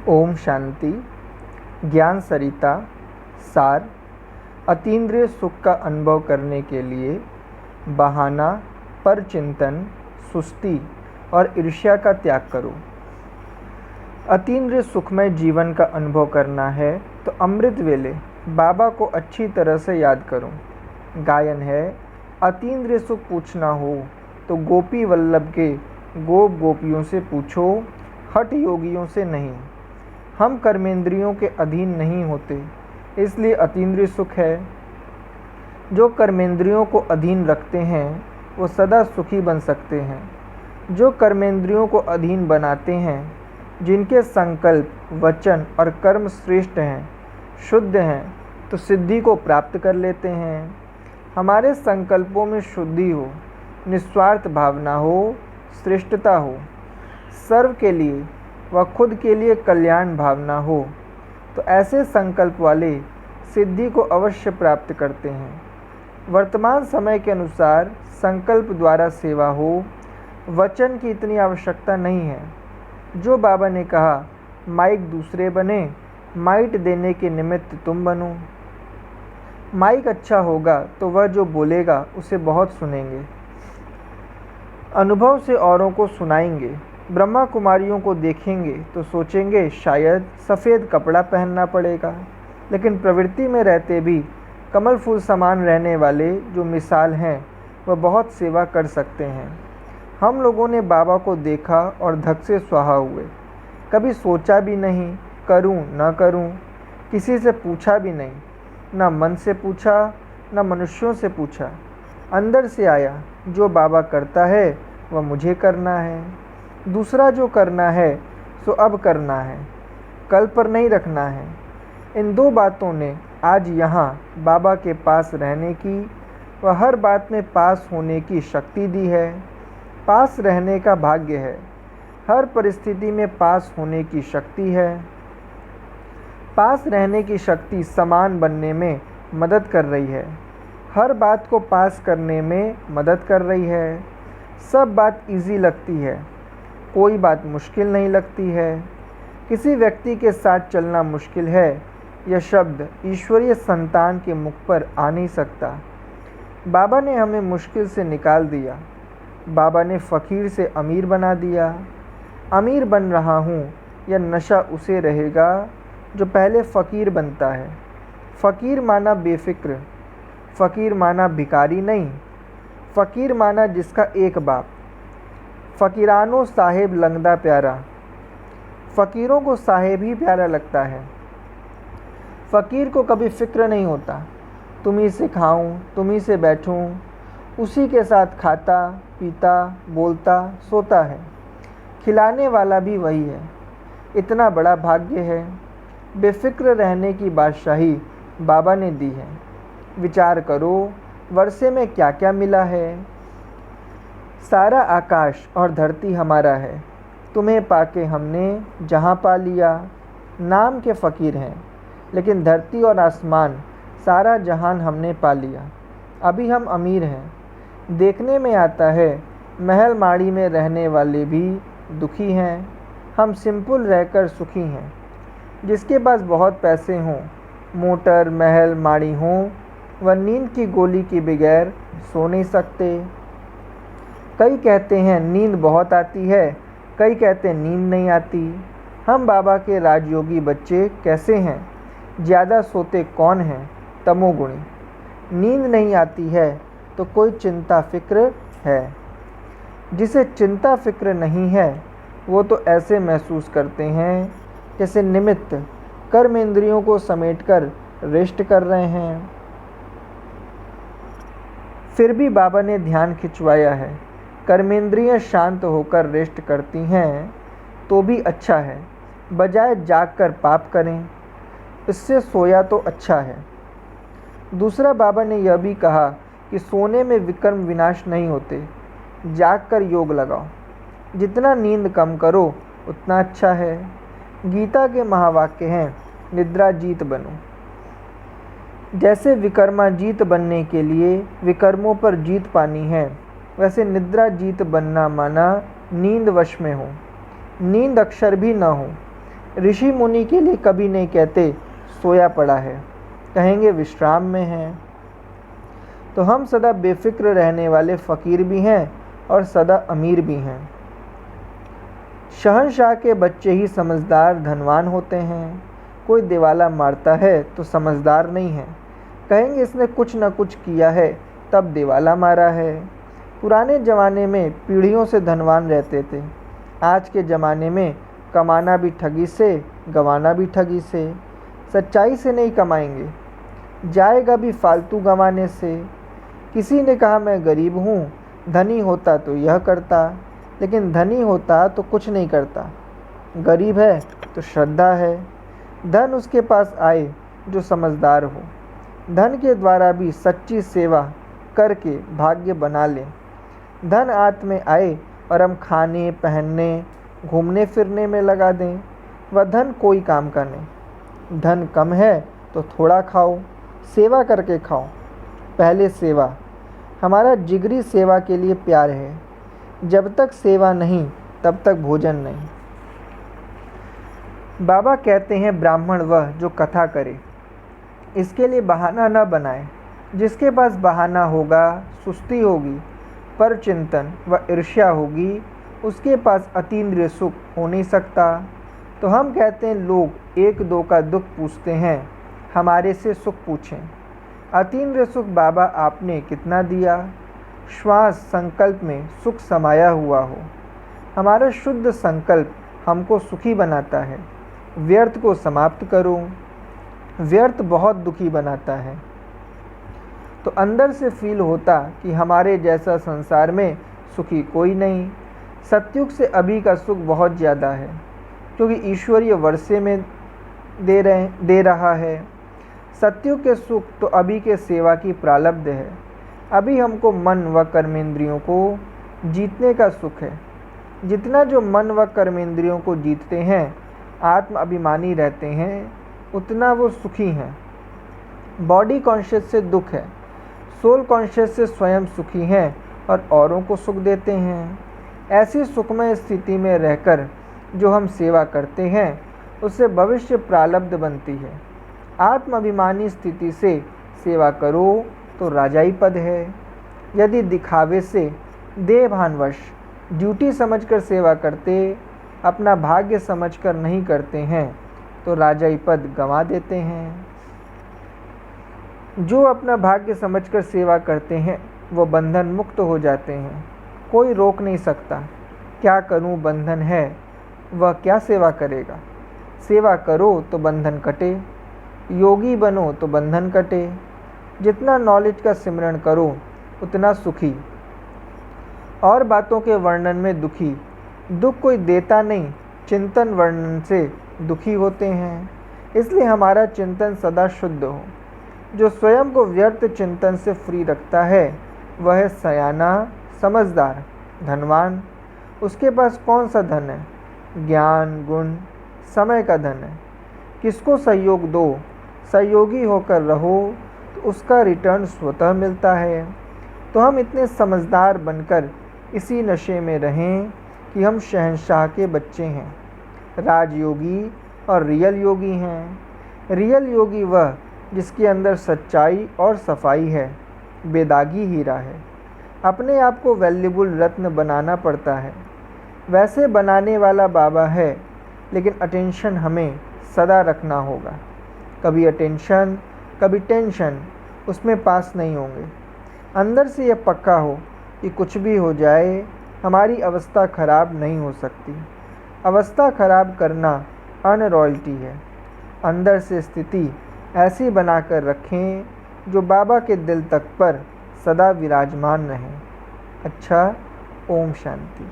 ओम शांति। ज्ञान सरिता सार। अतीन्द्रिय सुख का अनुभव करने के लिए बहाना, परचिंतन, सुस्ती और ईर्ष्या का त्याग करो। अतीन्द्रिय सुखमय जीवन का अनुभव करना है तो अमृत वेले बाबा को अच्छी तरह से याद करो। गायन है, अतीन्द्रिय सुख पूछना हो तो गोपी वल्लभ के गोप गोपियों से पूछो, हठ योगियों से नहीं। हम कर्मेंद्रियों के अधीन नहीं होते, इसलिए अतीन्द्रिय सुख है। जो कर्मेंद्रियों को अधीन रखते हैं वो सदा सुखी बन सकते हैं। जो कर्मेंद्रियों को अधीन बनाते हैं, जिनके संकल्प, वचन और कर्म श्रेष्ठ हैं, शुद्ध हैं, तो सिद्धि को प्राप्त कर लेते हैं। हमारे संकल्पों में शुद्धि हो, निस्वार्थ भावना हो, श्रेष्ठता हो, सर्व के लिए व खुद के लिए कल्याण भावना हो, तो ऐसे संकल्प वाले सिद्धि को अवश्य प्राप्त करते हैं। वर्तमान समय के अनुसार संकल्प द्वारा सेवा हो, वचन की इतनी आवश्यकता नहीं है। जो बाबा ने कहा, माइक दूसरे बने, माइट देने के निमित्त तुम बनो। माइक अच्छा होगा तो वह जो बोलेगा उसे बहुत सुनेंगे, अनुभव से औरों को सुनाएंगे। ब्रह्मा कुमारियों को देखेंगे तो सोचेंगे शायद सफ़ेद कपड़ा पहनना पड़ेगा, लेकिन प्रवृत्ति में रहते भी कमल फूल समान रहने वाले जो मिसाल हैं वह बहुत सेवा कर सकते हैं। हम लोगों ने बाबा को देखा और धक से स्वाहा हुए। कभी सोचा भी नहीं करूं न करूं, किसी से पूछा भी नहीं, न मन से पूछा न मनुष्यों से पूछा। अंदर से आया, जो बाबा करता है वह मुझे करना है। दूसरा जो करना है सो अब करना है, कल पर नहीं रखना है। इन दो बातों ने आज यहाँ बाबा के पास रहने की व हर बात में पास होने की शक्ति दी है। पास रहने का भाग्य है, हर परिस्थिति में पास होने की शक्ति है। पास रहने की शक्ति समान बनने में मदद कर रही है, हर बात को पास करने में मदद कर रही है। सब बात इजी लगती है, कोई बात मुश्किल नहीं लगती है। किसी व्यक्ति के साथ चलना मुश्किल है, यह शब्द ईश्वरीय संतान के मुख पर आ नहीं सकता। बाबा ने हमें मुश्किल से निकाल दिया। बाबा ने फ़कीर से अमीर बना दिया। अमीर बन रहा हूँ, यह नशा उसे रहेगा जो पहले फ़कीर बनता है। फ़कीर माना बेफ़िक्र, फ़कीर माना भिखारी नहीं, फ़कीर माना जिसका एक बाप। फ़कीरानो साहेब लंगदा प्यारा, फ़कीरों को साहेब ही प्यारा लगता है। फ़कीर को कभी फ़िक्र नहीं होता, तुम्ही से खाऊं, तुम्ही से बैठूं, उसी के साथ खाता पीता बोलता सोता है। खिलाने वाला भी वही है। इतना बड़ा भाग्य है। बेफिक्र रहने की बादशाही बाबा ने दी है। विचार करो, वर्षे में क्या क्या मिला है। सारा आकाश और धरती हमारा है। तुम्हें पाके हमने जहाँ पा लिया। नाम के फ़कीर हैं, लेकिन धरती और आसमान सारा जहान हमने पा लिया। अभी हम अमीर हैं। देखने में आता है महल माड़ी में रहने वाले भी दुखी हैं। हम सिंपल रहकर सुखी हैं। जिसके पास बहुत पैसे हों, मोटर महल माड़ी हों, वह नींद की गोली के बगैर सो नहीं सकते। कई कहते हैं नींद बहुत आती है, कई कहते हैं नींद नहीं आती। हम बाबा के राजयोगी बच्चे कैसे हैं? ज़्यादा सोते कौन हैं? तमोगुणी। नींद नहीं आती है तो कोई चिंता फिक्र है। जिसे चिंता फिक्र नहीं है वो तो ऐसे महसूस करते हैं जैसे निमित्त कर्मेंद्रियों को समेटकर रेस्ट कर रहे हैं। फिर भी बाबा ने ध्यान खिंचवाया है। कर्मेंद्रियां शांत होकर रेस्ट करती हैं तो भी अच्छा है, बजाय जागकर पाप करें। इससे सोया तो अच्छा है। दूसरा, बाबा ने यह भी कहा कि सोने में विकर्म विनाश नहीं होते, जागकर योग लगाओ। जितना नींद कम करो उतना अच्छा है। गीता के महावाक्य हैं, निद्रा जीत बनो। जैसे विकर्मा जीत बनने के लिए विकर्मों पर जीत पानी है, वैसे निद्रा जीत बनना माना नींद वश में हो, नींद अक्षर भी न हो। ऋषि मुनि के लिए कभी नहीं कहते सोया पड़ा है, कहेंगे विश्राम में है। तो हम सदा बेफिक्र रहने वाले फ़कीर भी हैं और सदा अमीर भी हैं। शहंशाह के बच्चे ही समझदार धनवान होते हैं। कोई दिवाला मारता है तो समझदार नहीं है, कहेंगे इसने कुछ न कुछ किया है तब दिवाला मारा है। पुराने ज़माने में पीढ़ियों से धनवान रहते थे। आज के ज़माने में कमाना भी ठगी से, गंवाना भी ठगी से। सच्चाई से नहीं कमाएंगे, जाएगा भी फालतू गंवाने से। किसी ने कहा मैं गरीब हूँ, धनी होता तो यह करता, लेकिन धनी होता तो कुछ नहीं करता। गरीब है तो श्रद्धा है। धन उसके पास आए जो समझदार हो। धन के द्वारा भी सच्ची सेवा करके भाग्य बना लें। धन हाथ में आए और हम खाने पहनने घूमने फिरने में लगा दें, वह धन कोई काम का नहीं। धन कम है तो थोड़ा खाओ, सेवा करके खाओ। पहले सेवा। हमारा जिगरी सेवा के लिए प्यार है। जब तक सेवा नहीं तब तक भोजन नहीं। बाबा कहते हैं ब्राह्मण वह जो कथा करे, इसके लिए बहाना न बनाए। जिसके पास बहाना होगा सुस्ती होगी, पर चिंतन व ईर्ष्या होगी, उसके पास अतीन्द्रिय सुख हो नहीं सकता। तो हम कहते हैं लोग एक दो का दुख पूछते हैं, हमारे से सुख पूछें। अतीन्द्रिय सुख बाबा आपने कितना दिया। श्वास संकल्प में सुख समाया हुआ हो। हमारा शुद्ध संकल्प हमको सुखी बनाता है। व्यर्थ को समाप्त करो। व्यर्थ बहुत दुखी बनाता है। तो अंदर से फील होता कि हमारे जैसा संसार में सुखी कोई नहीं। सतयुग से अभी का सुख बहुत ज़्यादा है, क्योंकि ईश्वरीय वर्षे में दे रहा है। सतयुग के सुख तो अभी के सेवा की प्रारब्ध है। अभी हमको मन व कर्मेंद्रियों को जीतने का सुख है। जितना जो मन व कर्मेंद्रियों को जीतते हैं, आत्म अभिमानी रहते हैं, उतना वो सुखी हैं। बॉडी कॉन्शियस से दुख है, सोल कॉन्शियस से स्वयं सुखी हैं और औरों को सुख देते हैं। ऐसी सुखमय स्थिति में रहकर जो हम सेवा करते हैं, उससे भविष्य प्रारब्ध बनती है। आत्म अभिमानी स्थिति से सेवा करो तो राजाई पद है। यदि दिखावे से देहभानवश ड्यूटी समझकर सेवा करते, अपना भाग्य समझकर नहीं करते हैं, तो राजाई पद गंवा देते हैं। जो अपना भाग्य समझकर सेवा करते हैं, वो बंधन मुक्त हो जाते हैं। कोई रोक नहीं सकता। क्या करूं, बंधन है, वह क्या सेवा करेगा। सेवा करो तो बंधन कटे, योगी बनो तो बंधन कटे। जितना नॉलेज का सिमरण करो उतना सुखी। और बातों के वर्णन में दुखी। दुख कोई देता नहीं, चिंतन वर्णन से दुखी होते हैं। इसलिए हमारा चिंतन सदा शुद्ध हो। जो स्वयं को व्यर्थ चिंतन से फ्री रखता है, वह है सयाना, समझदार, धनवान। उसके पास कौन सा धन है? ज्ञान, गुण, समय का धन है। किसको सहयोग दो, सहयोगी होकर रहो, तो उसका रिटर्न स्वतः मिलता है। तो हम इतने समझदार बनकर इसी नशे में रहें कि हम शहंशाह के बच्चे हैं। राजयोगी और रियल योगी हैं। रियल योगी वह जिसके अंदर सच्चाई और सफाई है, बेदागी हीरा है। अपने आप को वैल्यूबल रत्न बनाना पड़ता है। वैसे बनाने वाला बाबा है, लेकिन अटेंशन हमें सदा रखना होगा। कभी अटेंशन, कभी टेंशन, उसमें पास नहीं होंगे। अंदर से यह पक्का हो कि कुछ भी हो जाए, हमारी अवस्था खराब नहीं हो सकती। अवस्था खराब करना अनरॉयल्टी है। अंदर से स्थिति ऐसी बनाकर रखें जो बाबा के दिल तक पर सदा विराजमान रहें। अच्छा, ओम शांति।